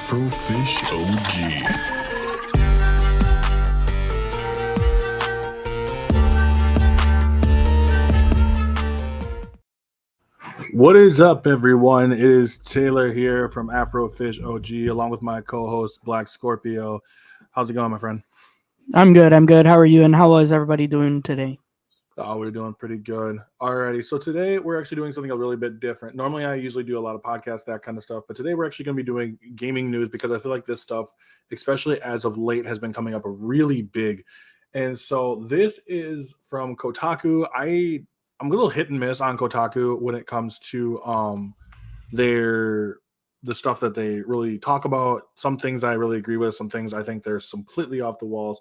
BlkScorpio. What is up, everyone? It is Taylor here from AfrofishOG, along with my co-host BlkScorpio. How's it going, my friend? I'm good. How are you? And how is everybody doing today? Oh, we're doing pretty good. Alrighty, so today we're actually doing something a really bit different. Normally, I usually do a lot of podcasts, that kind of stuff, but today we're actually going to be doing gaming news because I feel like this stuff, especially as of late, has been coming up really big. And so this is from Kotaku. I'm a little hit and miss on Kotaku when it comes to the stuff that they really talk about. Some things I really agree with, some things I think they're completely off the walls.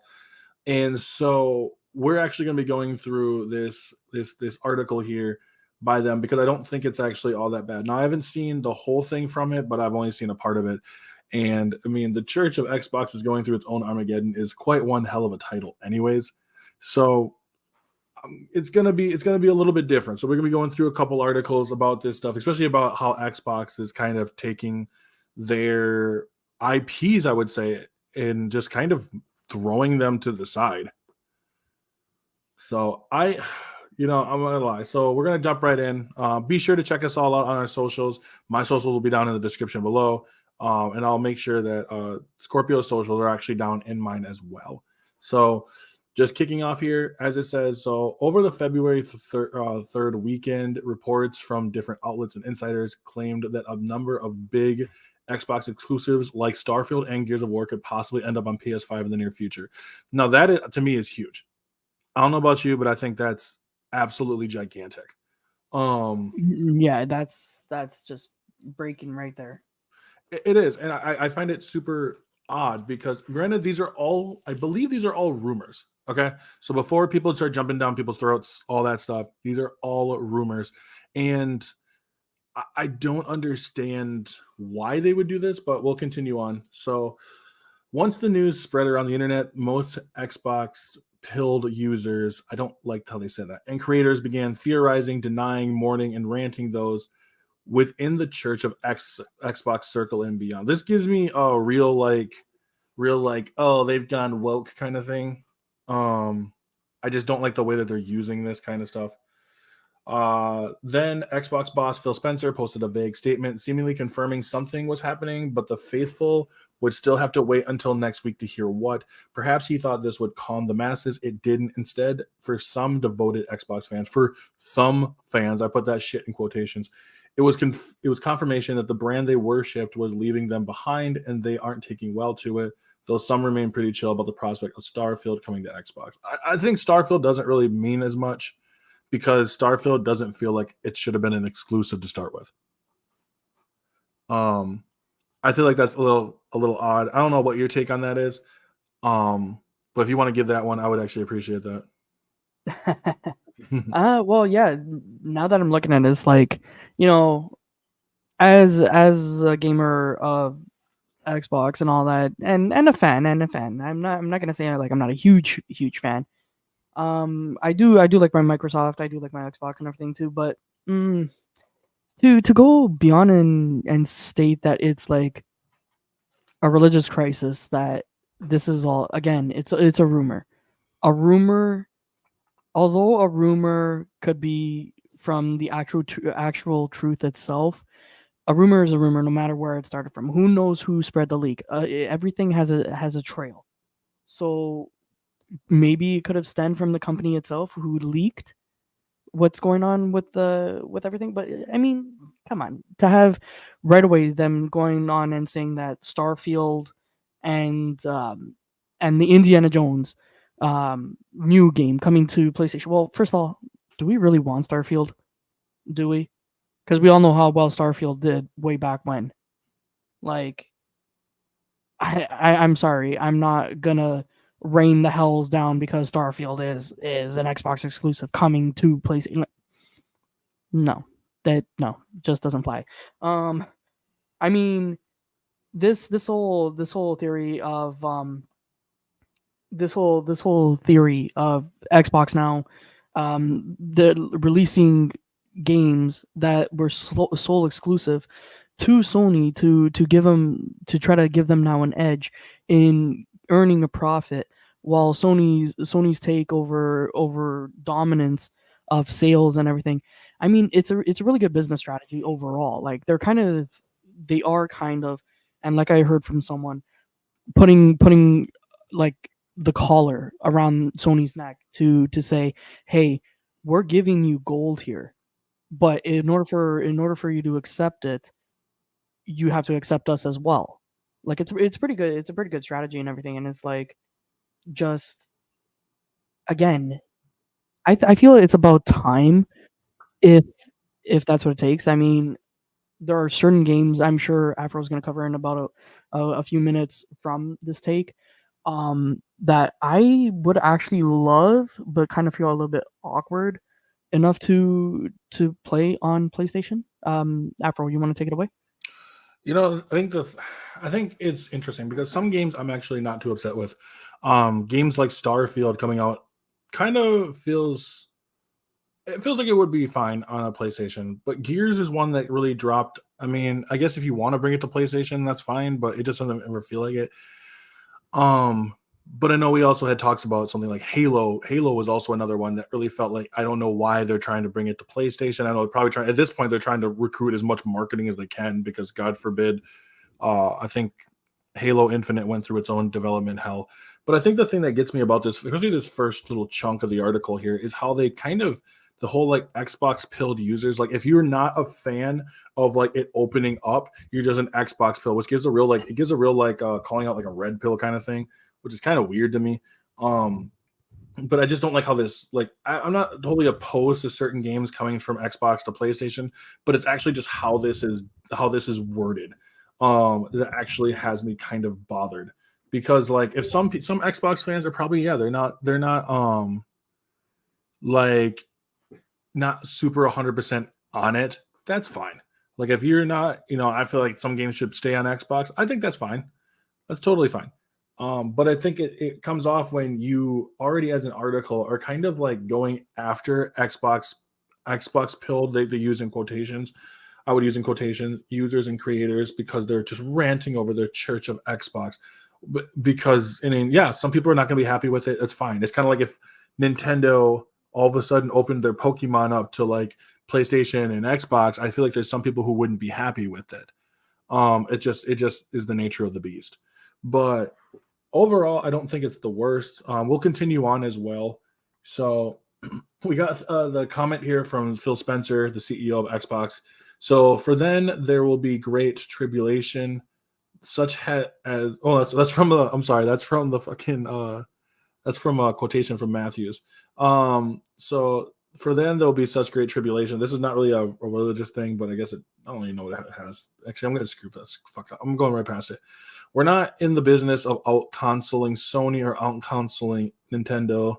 And so we're actually going to be going through this article here by them because I don't think it's actually all that bad. Now, I haven't seen the whole thing from it, but I've only seen a part of it. And I mean, the Church of Xbox is going through its own Armageddon is quite one hell of a title anyways. So it's gonna be a little bit different. So we're gonna be going through a couple articles about this stuff, especially about how Xbox is kind of taking their IPs, I would say, and just kind of throwing them to the side. So I'm gonna lie. So we're gonna jump right in. Be sure to check us all out on our socials. My socials will be down in the description below, and I'll make sure that Scorpio's socials are actually down in mine as well. So just kicking off here, as it says, so over the February 3rd weekend, reports from different outlets and insiders claimed that a number of big Xbox exclusives like Starfield and Gears of War could possibly end up on PS5 in the near future. Now, to me, is huge. I don't know about you, but I think that's absolutely gigantic. Yeah, that's just breaking right there. It is, and I find it super odd because, granted, I believe these are all rumors. Okay, so before people start jumping down people's throats, all that stuff, these are all rumors, and I don't understand why they would do this, but we'll continue on. So once the news spread around the internet, most Xbox pilled users, I don't like how they said that, and creators began theorizing, denying, mourning, and ranting those within the Church of Xbox circle and beyond. This gives me a real oh, they've gone woke kind of thing. I just don't like the way that they're using this kind of stuff. Then Xbox boss Phil Spencer posted a vague statement seemingly confirming something was happening, but the faithful would still have to wait until next week to hear what. Perhaps he thought this would calm the masses. It didn't. Instead, for some devoted Xbox fans, I put that shit in quotations, it was confirmation that the brand they worshipped was leaving them behind and they aren't taking well to it, though some remain pretty chill about the prospect of Starfield coming to Xbox. I think Starfield doesn't really mean as much because Starfield doesn't feel like it should have been an exclusive to start with. I feel like that's a little odd. I don't know what your take on that is. But if you want to give that one, I would actually appreciate that. Well, yeah. Now that I'm looking at this, like, as a gamer of Xbox and all that, and a fan, I'm not gonna say like I'm not a huge fan. I do like my Microsoft, I do like my Xbox and everything too, but to go beyond and state that it's like a religious crisis, that this is all, again, it's a rumor. Although a rumor could be from the actual truth itself, a rumor is a rumor no matter where it started from. Who knows who spread the leak? Everything has a trail. So maybe it could have stemmed from the company itself who leaked what's going on with everything. But I mean, come on, to have right away them going on and saying that Starfield and the Indiana Jones new game coming to PlayStation. Well, first of all, do we really want Starfield? Do we? Because we all know how well Starfield did way back when. Like, I'm sorry, I'm not gonna rain the hells down because Starfield is an Xbox exclusive coming to PlayStation. No, just doesn't fly. I mean, this whole theory of this whole theory of Xbox now, the releasing games that were sole exclusive to Sony to try to give them now an edge in earning a profit, while Sony's take over dominance of sales and everything. I mean, it's a really good business strategy overall. Like they are kind of, and like I heard from someone, putting like the collar around Sony's neck to say, hey, we're giving you gold here, but in order for you to accept it, you have to accept us as well. Like it's pretty good. It's a pretty good strategy and everything. And it's like, just again, I feel it's about time, if that's what it takes. I mean, there are certain games I'm sure Afro is going to cover in about a few minutes from this take, that I would actually love, but kind of feel a little bit awkward enough to play on PlayStation. Afro, you want to take it away? You know, I think it's interesting because some games I'm actually not too upset with. Games like Starfield coming out kind of feels like it would be fine on a PlayStation, but Gears is one that really dropped. I mean, I guess if you want to bring it to PlayStation, that's fine, but it just doesn't ever feel like it. But I know we also had talks about something like Halo. Halo was also another one that really felt like, I don't know why they're trying to bring it to PlayStation. I know they're probably trying, at this point, they're trying to recruit as much marketing as they can because God forbid, I think Halo Infinite went through its own development hell. But I think the thing that gets me about this, especially this first little chunk of the article here, is how they kind of, the whole like Xbox pilled users. Like if you're not a fan of like it opening up, you're just an Xbox pill, which gives a real calling out like a red pill kind of thing, which is kind of weird to me. But I just don't like how this, like, I'm not totally opposed to certain games coming from Xbox to PlayStation, but it's actually just how this is worded that actually has me kind of bothered. Because like if some Xbox fans are probably, yeah, they're not like not super 100% on it, that's fine. Like if you're not, I feel like some games should stay on Xbox. I think that's fine. That's totally fine. But I think it comes off when you already, as an article, are kind of like going after Xbox pilled. They use in quotations. I would use in quotations users and creators because they're just ranting over their church of Xbox. But because, I mean, yeah, some people are not going to be happy with it. That's fine. It's kind of like if Nintendo all of a sudden opened their Pokemon up to like PlayStation and Xbox. I feel like there's some people who wouldn't be happy with it. It just is the nature of the beast. But overall, I don't think it's the worst. We'll continue on as well. So we got the comment here from Phil Spencer, the CEO of Xbox. So for then there will be great tribulation, such as that's from I'm sorry, that's from the fucking that's from a quotation from Matthews. So for then there'll be such great tribulation. This is not really a religious thing, but I guess I don't even know what it has. Actually, I'm gonna screw this. Fuck up. I'm going right past it. We're not in the business of out-consoling Sony or out-consoling Nintendo.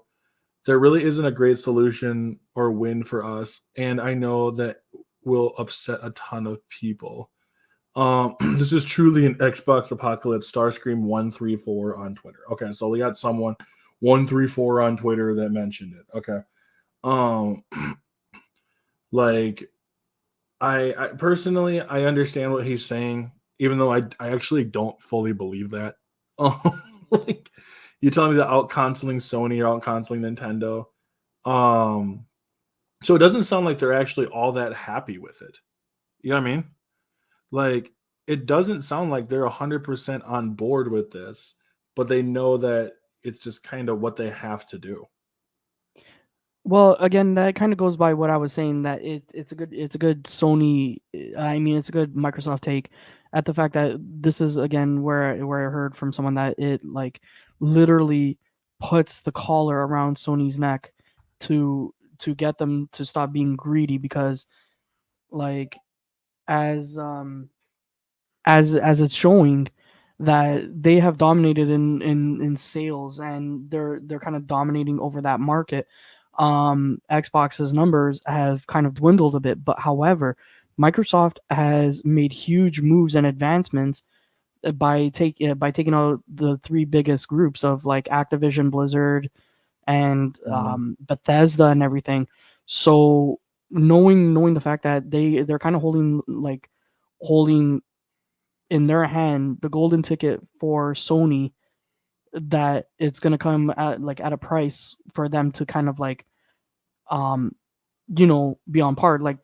There really isn't a great solution or win for us, and I know that will upset a ton of people. This is truly an Xbox apocalypse. Starscream 134 on Twitter. Okay, so we got someone 134 on Twitter that mentioned it. Okay. Like I personally I understand what he's saying, even though I actually don't fully believe that. Like you telling me that out consoling Sony or out consoling Nintendo. So it doesn't sound like they're actually all that happy with it. You know what I mean? Like it doesn't sound like they're 100% on board with this, but they know that it's just kind of what they have to do. Well, again, that kind of goes by what I was saying, that it's a good Sony. I mean, it's a good Microsoft take at the fact that this is again where I heard from someone that it like literally puts the collar around Sony's neck to get them to stop being greedy, because like as it's showing that they have dominated in sales, and they're kind of dominating over that market. Xbox's numbers have kind of dwindled a bit, but however, Microsoft has made huge moves and advancements by taking out the three biggest groups of like Activision, Blizzard, and Bethesda and everything. So knowing the fact that they're kind of holding like holding in their hand the golden ticket for Sony, that it's going to come at a price for them to kind of like be on par. Like,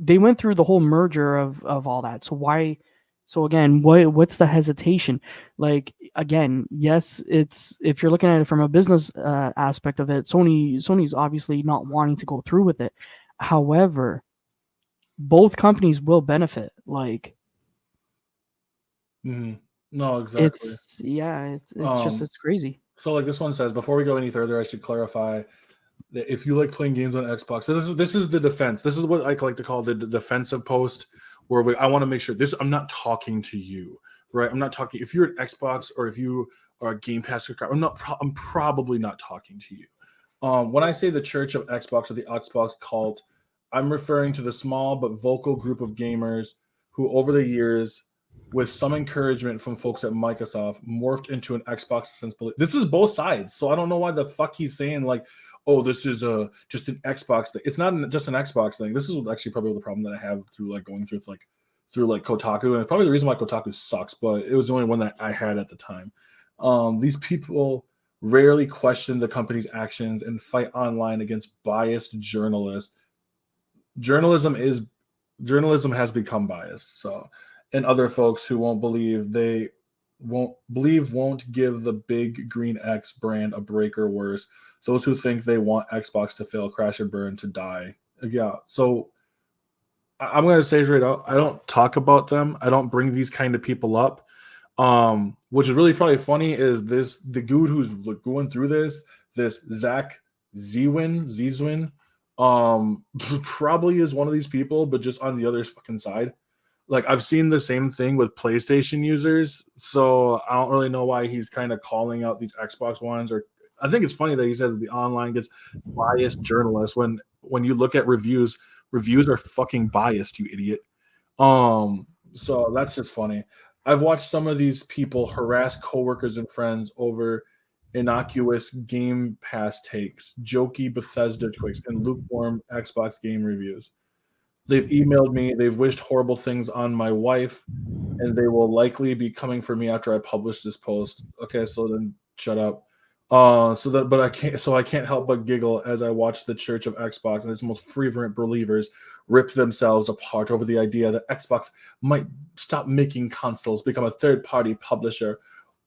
they went through the whole merger of all that. So why? So again, what's the hesitation? Like, again, yes, it's, if you're looking at it from a business aspect of it, Sony's obviously not wanting to go through with it. However, both companies will benefit. Like, no, exactly. It's crazy. So like this one says, before we go any further, I should clarify that if you like playing games on Xbox, so this is the defense. This is what I like to call the defensive post, where I want to make sure this. I'm not talking to you, right? I'm not talking. If you're an Xbox or if you are a Game Pass subscriber, I'm probably not talking to you. When I say the Church of Xbox or the Xbox cult, I'm referring to the small but vocal group of gamers who, over the years, with some encouragement from folks at Microsoft, morphed into an Xbox sensibility. This is both sides, so I don't know why the fuck he's saying like, "Oh, this is just an Xbox thing." It's not just an Xbox thing. This is actually probably the problem that I have through like going through Kotaku, and it's probably the reason why Kotaku sucks. But it was the only one that I had at the time. These people rarely question the company's actions and fight online against biased journalists. Journalism has become biased, so. And other folks who won't give the big green X brand a break or worse. Those who think they want Xbox to fail, crash and burn, to die. Yeah. So I'm going to say straight out, I don't talk about them. I don't bring these kind of people up. Which is really probably funny is the dude who's going through this Zach Zwin, probably is one of these people, but just on the other fucking side. Like, I've seen the same thing with PlayStation users, so I don't really know why he's kind of calling out these Xbox ones. Or I think it's funny that he says the online gets biased journalists when you look at reviews are fucking biased, you idiot. So that's just funny. I've watched some of these people harass coworkers and friends over innocuous Game Pass takes, jokey Bethesda tweaks, and lukewarm Xbox game reviews. They've emailed me. They've wished horrible things on my wife, and they will likely be coming for me after I publish this post. Okay, so then shut up. I can't help but giggle as I watch the Church of Xbox and its most fervent believers rip themselves apart over the idea that Xbox might stop making consoles, become a third-party publisher,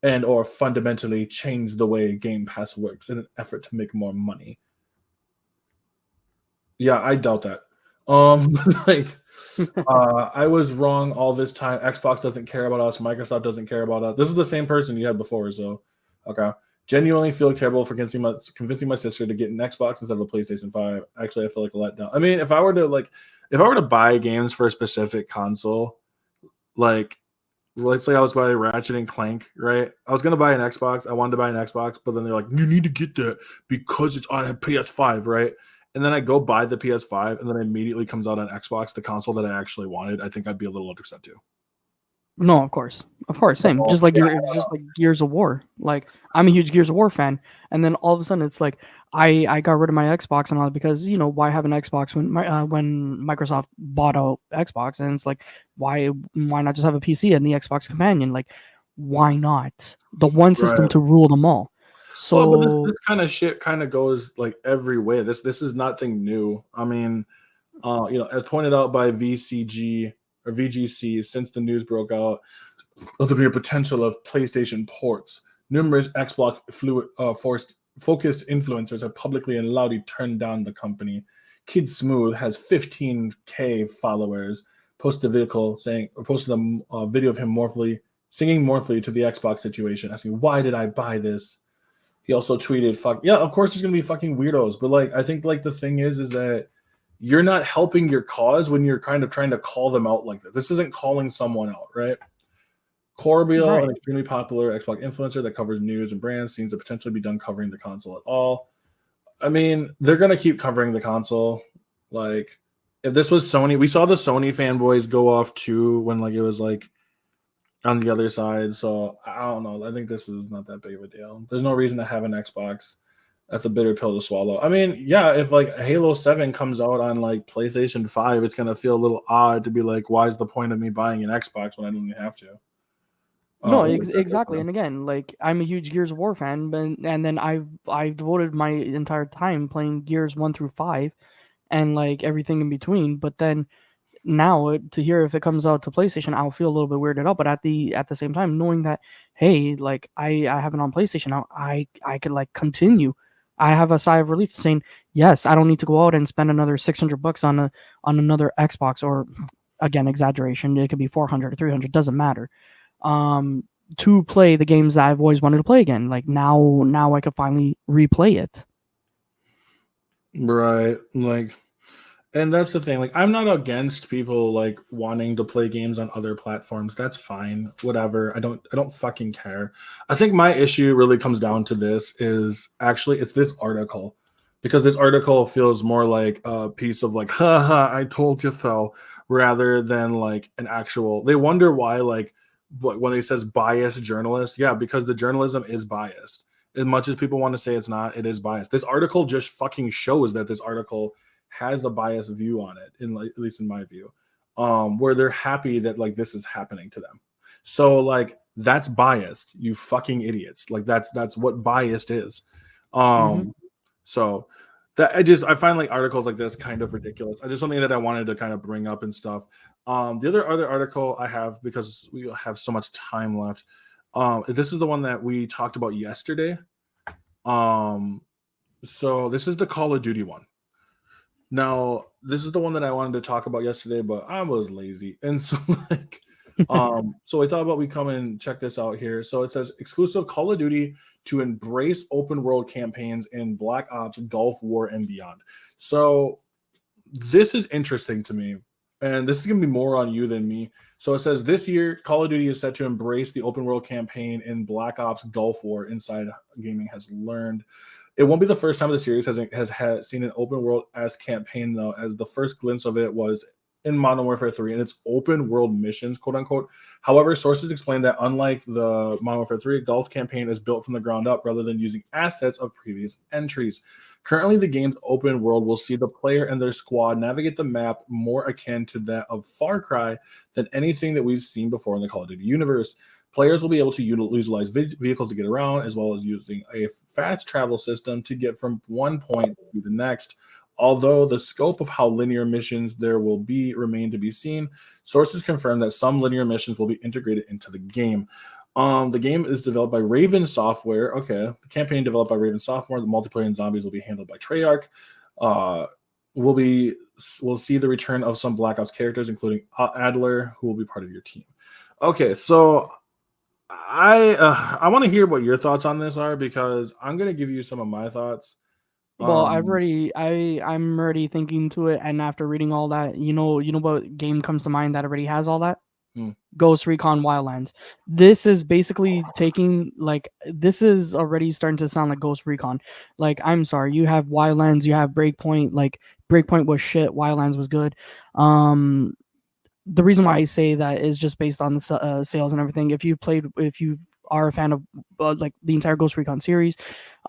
and or fundamentally change the way Game Pass works in an effort to make more money. Yeah, I doubt that. I was wrong all this time. Xbox doesn't care about us. Microsoft doesn't care about us. This is the same person you had before, so okay. Genuinely feel terrible for convincing my sister to get an Xbox instead of a PlayStation 5. Actually, I feel like a letdown. I mean, if I were to buy games for a specific console, like let's say I was buying Ratchet and Clank, right? I was gonna buy an Xbox. I wanted to buy an Xbox, but then they're like, you need to get that because it's on a PS5, right? And then I go buy the PS5, and then it immediately comes out on Xbox, the console that I actually wanted. I think I'd be a little upset too. No, of course, same. Just like Gears of War. Like, I'm a huge Gears of War fan, and then all of a sudden it's like I got rid of my Xbox and all that because why have an Xbox when Microsoft bought out Xbox, and it's like why not just have a PC and the Xbox companion? Like, why not the one system to rule them all? So but this kind of shit kind of goes like every way. This is nothing new. I mean, as pointed out by VCG or VGC, since the news broke out of the mere potential of PlayStation ports, numerous Xbox focused influencers have publicly and loudly turned down the company. Kid Smooth has 15K followers. Posted a video of him singing mournfully to the Xbox situation, asking, "Why did I buy this?" He also tweeted, "Fuck yeah, of course there's gonna be fucking weirdos," but like I think like the thing is that you're not helping your cause when you're kind of trying to call them out like that. This isn't calling someone out, right? Scorpio, an extremely popular Xbox influencer that covers news and brands, seems to potentially be done covering the console at all. I mean, they're gonna keep covering the console. Like, if this was Sony, we saw the Sony fanboys go off too when like it was like on the other side. So I don't know. I think this is not that big of a deal. There's no reason to have an Xbox. That's a bitter pill to swallow. I mean, yeah, if like Halo 7 comes out on like PlayStation 5, it's gonna feel a little odd to be like, why is the point of me buying an Xbox when I don't even have to? No, Exactly. exactly. And again, like I'm a huge Gears of War fan, but and then I've devoted my entire time playing Gears 1 through 5, and like everything in between. But then now to hear if it comes out to PlayStation, I'll feel a little bit weirded out. But at the same time, knowing that hey, like I have it on PlayStation now, I could like continue. I have a sigh of relief saying yes, I don't need to go out and spend another $600 on another Xbox, or again exaggeration, it could be 400 or 300, doesn't matter. Um, to play the games that I've always wanted to play again. Like now I could finally replay it. Right. Like, and that's the thing. Like, I'm not against people like wanting to play games on other platforms. That's fine. Whatever. I don't fucking care. I think my issue really comes down to this is actually it's this article. Because this article feels more like a piece of like, haha, I told you so, rather than like an actual. They wonder why, like, when it says biased journalist, yeah, because the journalism is biased. As much as people want to say it's not, it is biased. This article just fucking shows that this article has a biased view on it, in like at least in my view, where they're happy that like this is happening to them. So like that's biased, you fucking idiots. Like that's what biased is. Mm-hmm. So that I find like articles like this kind of ridiculous. I just something that I wanted to kind of bring up and stuff. The other article I have, because we have so much time left. This is the one that we talked about yesterday. So this is the Call of Duty one. Now, this is the one that I wanted to talk about yesterday, but I was lazy. And so like so I thought about we come and check this out here. So it says exclusive Call of Duty to embrace open world campaigns in Black Ops, Gulf War, and beyond. So this is interesting to me. And this is gonna be more on you than me. So it says this year, Call of Duty is set to embrace the open world campaign in Black Ops Gulf War. Inside Gaming has learned. It won't be the first time the series has seen an open world as campaign, though, as the first glimpse of it was in Modern Warfare 3 and its open world missions, quote unquote. However, sources explain that unlike the Modern Warfare 3, Gulf's campaign is built from the ground up rather than using assets of previous entries. Currently, the game's open world will see the player and their squad navigate the map more akin to that of Far Cry than anything that we've seen before in the Call of Duty universe. Players will be able to utilize vehicles to get around, as well as using a fast travel system to get from one point to the next. Although the scope of how linear missions there will be remain to be seen, sources confirm that some linear missions will be integrated into the game. The game is developed by Raven Software. Okay, the campaign developed by Raven Software. The multiplayer and zombies will be handled by Treyarch. We'll see the return of some Black Ops characters, including Adler, who will be part of your team. Okay, so I want to hear what your thoughts on this are, because I'm gonna give you some of my thoughts. Well, I'm already thinking to it, and after reading all that, you know what game comes to mind that already has all that? Ghost Recon Wildlands. This is basically taking this is already starting to sound like Ghost Recon. Like, I'm sorry, you have Wildlands, you have Breakpoint. Like, Breakpoint was shit, Wildlands was good. The reason why I say that is just based on the sales and everything. If you are a fan of like the entire Ghost Recon series,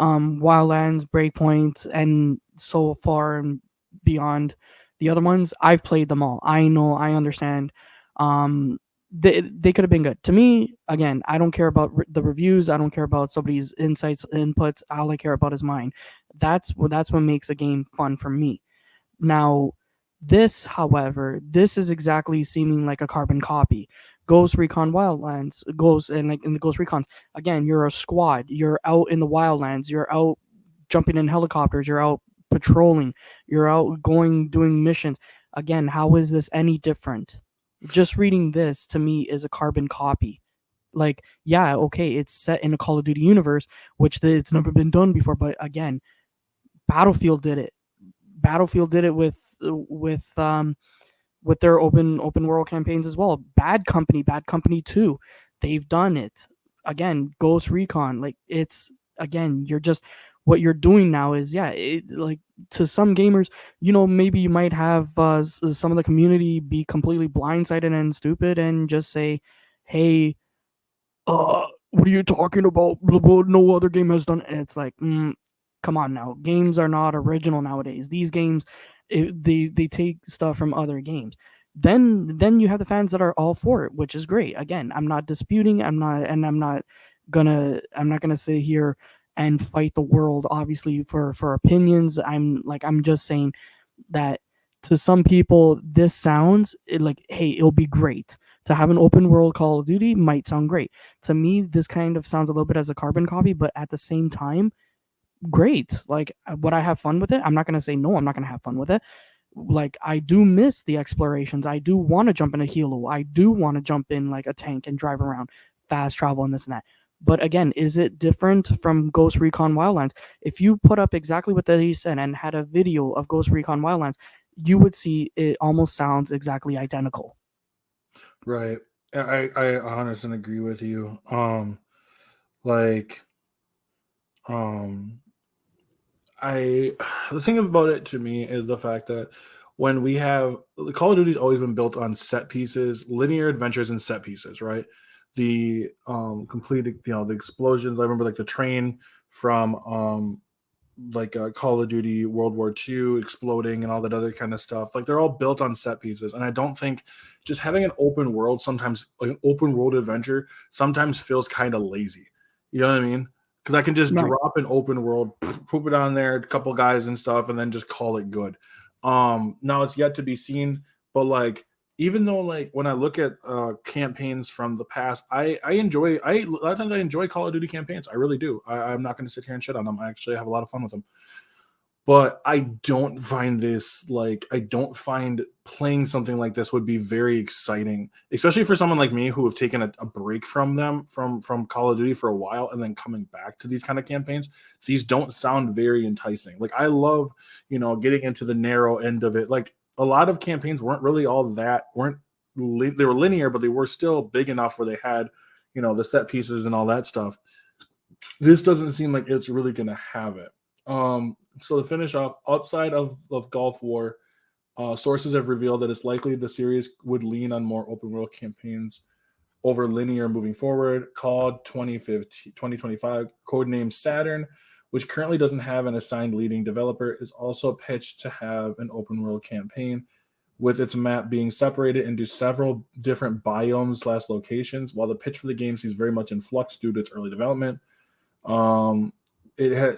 Wildlands, Breakpoint, and so far and beyond the other ones, I've played them all. I know, I understand. They could have been good. To me, again, I don't care about the reviews. I don't care about somebody's insights, inputs. All I care about is mine. That's what makes a game fun for me. Now, this, however, this is exactly seeming like a carbon copy. Ghost Recon Wildlands goes, and like in the Ghost Recons, again, you're a squad. You're out in the wildlands. You're out jumping in helicopters. You're out patrolling. You're out doing missions. Again, how is this any different? Just reading this to me is a carbon copy. Like, yeah, okay, it's set in a Call of Duty universe, which it's never been done before. But again, Battlefield did it. Battlefield did it with their open world campaigns as well. Bad Company 2, they've done it. Again, Ghost Recon, like, it's, again, you're just, what you're doing now is, yeah, like, to some gamers, maybe you might have some of the community be completely blindsided and stupid and just say, hey, what are you talking about? Blah, blah, no other game has done it. And it's like, come on now, games are not original nowadays. These games, they take stuff from other games. Then you have the fans that are all for it, which is great. Again, I'm not disputing. I'm not gonna sit here and fight the world, obviously, for opinions. I'm just saying that to some people this sounds like, hey, it'll be great to have an open world Call of Duty. Might sound great to me. This kind of sounds a little bit as a carbon copy, but at the same time, great. Like, would I have fun with it? I'm not going to say no, I'm not going to have fun with it. Like, I do miss the explorations. I do want to jump in a helo. I do want to jump in like a tank and drive around, fast travel, and this and that. But again, is it different from Ghost Recon Wildlands? If you put up exactly what they said and had a video of Ghost Recon Wildlands, you would see it almost sounds exactly identical. Right. I 100% agree with you. The thing about it to me is the fact that when we have the Call of Duty's always been built on set pieces, linear adventures and set pieces, right? The completed, the explosions. I remember like the train from Call of Duty World War II exploding and all that other kind of stuff. Like they're all built on set pieces, and I don't think just having an open world sometimes, like an open world adventure, sometimes feels kind of lazy. You know what I mean? Because I can just Right. drop an open world, poop it on there, a couple guys and stuff, and then just call it good. Now it's yet to be seen, but like even though like when I look at campaigns from the past, I enjoy a lot of times I enjoy Call of Duty campaigns. I really do. I'm not going to sit here and shit on them. I actually have a lot of fun with them. But I don't find playing something like this would be very exciting, especially for someone like me who have taken a break from them from Call of Duty for a while and then coming back to these kind of campaigns. These don't sound very enticing. Like I love, getting into the narrow end of it. Like a lot of campaigns weren't really all that they were linear, but they were still big enough where they had, the set pieces and all that stuff. This doesn't seem like it's really going to have it. So to finish off, outside of Gulf War, sources have revealed that it's likely the series would lean on more open world campaigns over linear moving forward. Called 2025, codenamed Saturn, which currently doesn't have an assigned leading developer, is also pitched to have an open world campaign, with its map being separated into several different biomes/locations. While the pitch for the game seems very much in flux due to its early development,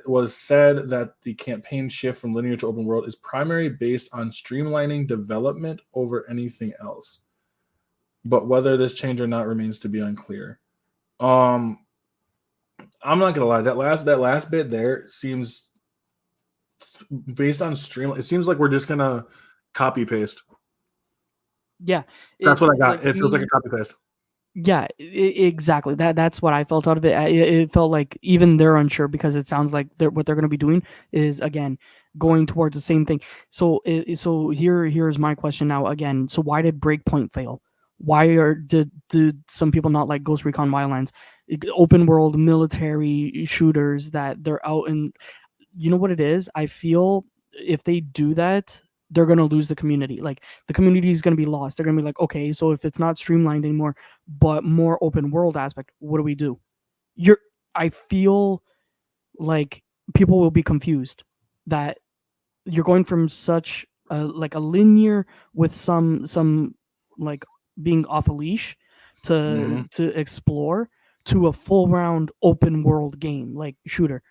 was said that the campaign shift from linear to open world is primarily based on streamlining development over anything else. But whether this change or not remains to be unclear. I'm not gonna lie, that last bit there seems based on stream. It seems like we're just gonna copy paste. Yeah, That's what I got. like, It feels like a copy paste. yeah, exactly. That's what I felt out of it. It felt like even they're unsure because it sounds like what they're going to be doing is again going towards the same thing. So here's my question now again. So why did Breakpoint fail? Did some people not like Ghost Recon Wildlands? Open world military shooters that they're out in. You know what it is? I feel if they do that, they're going to lose the community. Like the community is going to be lost. They're going to be like, okay, so if it's not streamlined anymore, but more open world aspect, what do we do? I feel like people will be confused that you're going from such like a linear with some like being off a leash to explore to a full round open world game like shooter.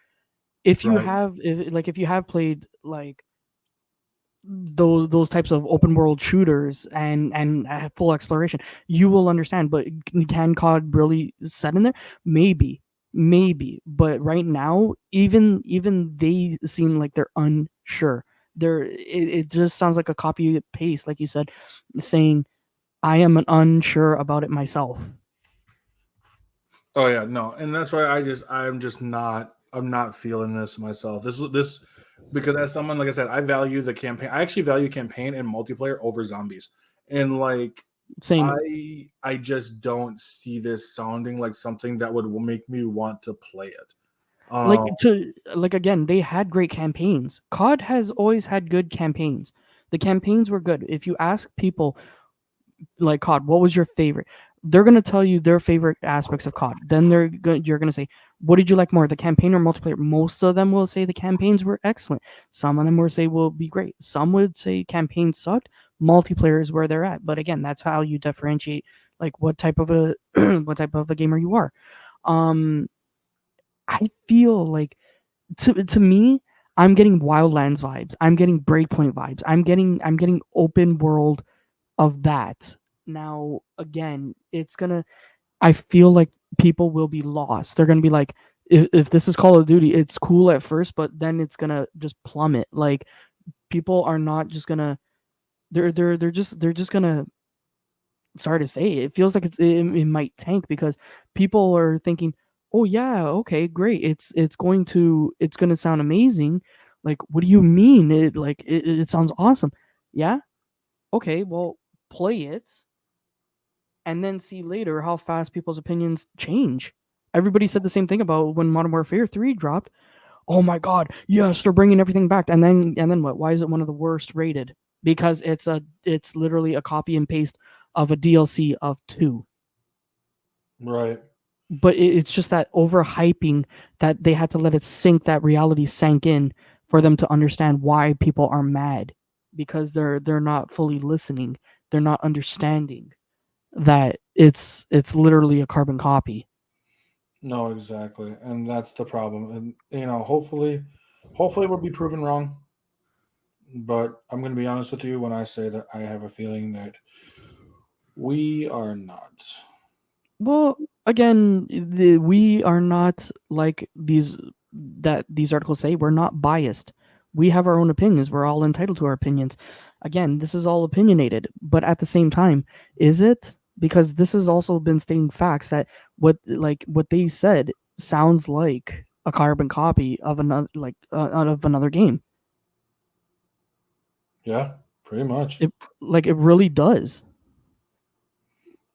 If you Right. have if you have played like those types of open world shooters and have full exploration, you will understand. But can COD really set in there? Maybe, but right now even they seem like they're unsure. It just sounds like a copy paste, like you said, saying I am unsure about it myself. Oh yeah, no, and that's why I'm not feeling this myself. This because as someone, like I said, I value the campaign. I actually value campaign and multiplayer over zombies, and like Same. I just don't see this sounding like something that would make me want to play it. Like again, they had great campaigns. COD has always had good campaigns. The campaigns were good. If you ask people like COD, what was your favorite? they're going to tell you their favorite aspects of COD. Then you're going to say, what did you like more, the campaign or multiplayer? Most of them will say the campaigns were excellent. Some of them will say will be great. Some would say campaigns sucked. Multiplayer is where they're at. But again, that's how you differentiate like what type of a what type of a gamer you are. Um, I feel like to me, I'm getting Wildlands vibes. I'm getting Breakpoint vibes. I'm getting open world of that. Now, again, I feel like people will be lost. They're gonna be like, if this is Call of Duty, it's cool at first, but then it's gonna just plummet. Like people are not just gonna they're just gonna, sorry to say it feels like it might tank because people are thinking, oh yeah, okay, great, it's going to sound amazing. Like, what do you mean? It sounds awesome. Yeah, okay, well, play it and then see later how fast people's opinions change. Everybody said the same thing about when Modern Warfare 3 dropped. Oh my god, yes, they're bringing everything back. And then what? Why is it one of the worst rated? Because it's literally a copy and paste of a DLC of 2. Right. But it's just that overhyping that they had to let it sink, that reality sank in for them to understand why people are mad, because they're not fully listening. They're not understanding that it's literally a carbon copy. No, exactly, and that's the problem. And hopefully we'll be proven wrong. But I'm going to be honest with you when I say that I have a feeling that we are not. Well, again, we are not like these articles say. We're not biased. We have our own opinions. We're all entitled to our opinions. Again, this is all opinionated, but at the same time, is it? Because this has also been stating facts that what they said sounds like a carbon copy of another, out of another game. Yeah, pretty much. It really does.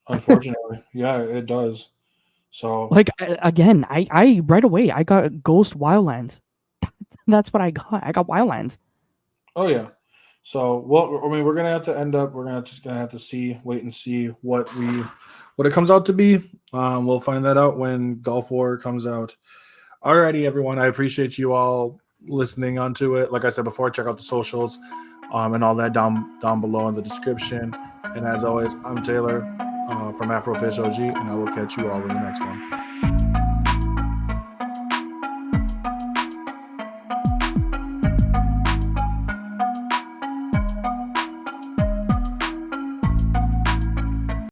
Unfortunately, yeah, it does. So, Like, again, I right away I got Ghost Wildlands. That's what I got. I got Wildlands. oh yeah. So, well, I mean, we're gonna have to end up. We're gonna have to wait and see what it comes out to be. We'll find that out when Gulf War comes out. Alrighty, everyone. I appreciate you all listening onto it. Like I said before, check out the socials, and all that down below in the description. And as always, I'm Taylor from AfrofishOG, and I will catch you all in the next one.